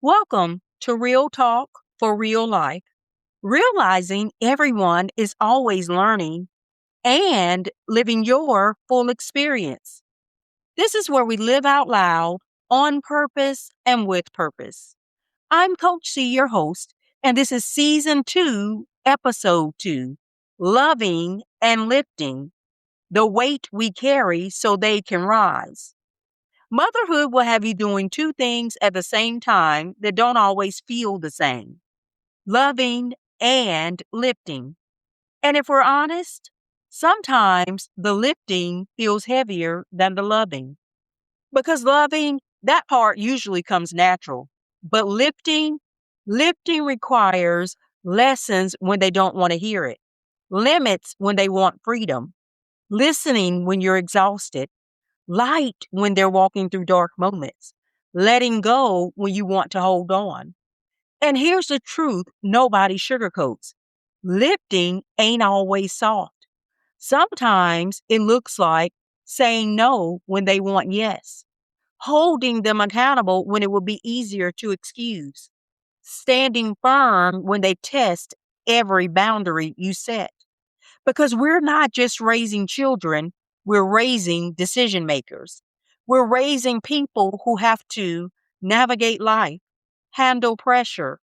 Welcome to Real Talk for Real Life. Realizing everyone is always learning and living your full experience. This is where we live out loud, on purpose, and with purpose. I'm Coach C, your host, and this is Season 2, Episode 2, Loving and Lifting, the weight we carry so they can rise. Motherhood will have you doing two things at the same time that don't always feel the same: loving and lifting. And if we're honest, sometimes the lifting feels heavier than the loving. Because loving, that part usually comes natural. But lifting requires lessons when they don't want to hear it, limits when they want freedom, listening when you're exhausted, light when they're walking through dark moments, letting go when you want to hold on. And here's the truth nobody sugarcoats: lifting ain't always soft. Sometimes it looks like saying no when they want yes, holding them accountable when it would be easier to excuse, standing firm when they test every boundary you set. Because we're not just raising children, we're raising decision makers. We're raising people who have to navigate life, handle pressure,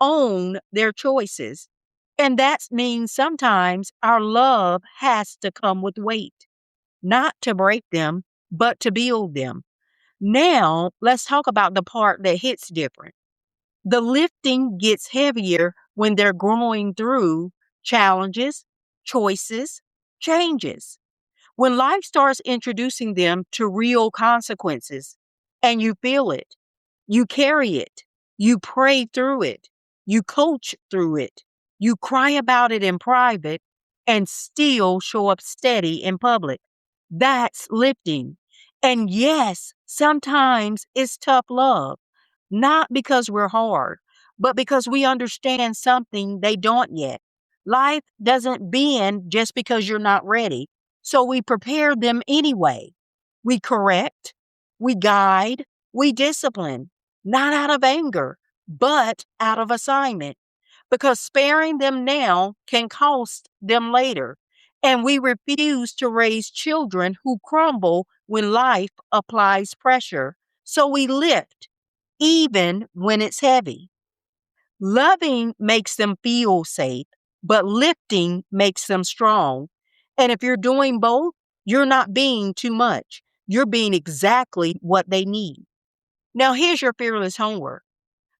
own their choices. And that means sometimes our love has to come with weight, not to break them, but to build them. Now, let's talk about the part that hits different. The lifting gets heavier when they're growing through challenges, choices, changes. When life starts introducing them to real consequences and you feel it, you carry it, you pray through it, you coach through it, you cry about it in private and still show up steady in public. That's lifting. And yes, sometimes it's tough love, not because we're hard, but because we understand something they don't yet. Life doesn't bend just because you're not ready. So we prepare them anyway. We correct, we guide, we discipline, not out of anger, but out of assignment. Because sparing them now can cost them later. And we refuse to raise children who crumble when life applies pressure. So we lift, even when it's heavy. Loving makes them feel safe, but lifting makes them strong. And if you're doing both, you're not being too much. You're being exactly what they need. Now, here's your fearless homework.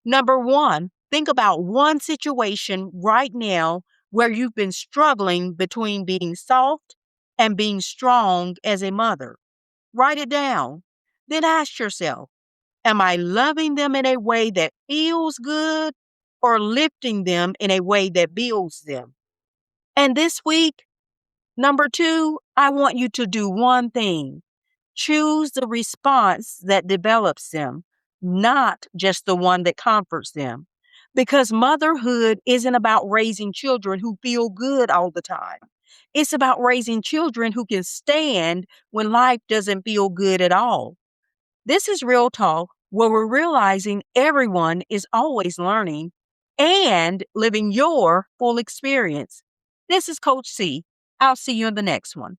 Number one, think about one situation right now where you've been struggling between being soft and being strong as a mother. Write it down. Then ask yourself, am I loving them in a way that feels good or lifting them in a way that builds them? And this week, number two, I want you to do one thing: choose the response that develops them, not just the one that comforts them. Because motherhood isn't about raising children who feel good all the time. It's about raising children who can stand when life doesn't feel good at all. This is Real Talk, where we're realizing everyone is always learning and living your full experience. This is Coach C. I'll see you in the next one.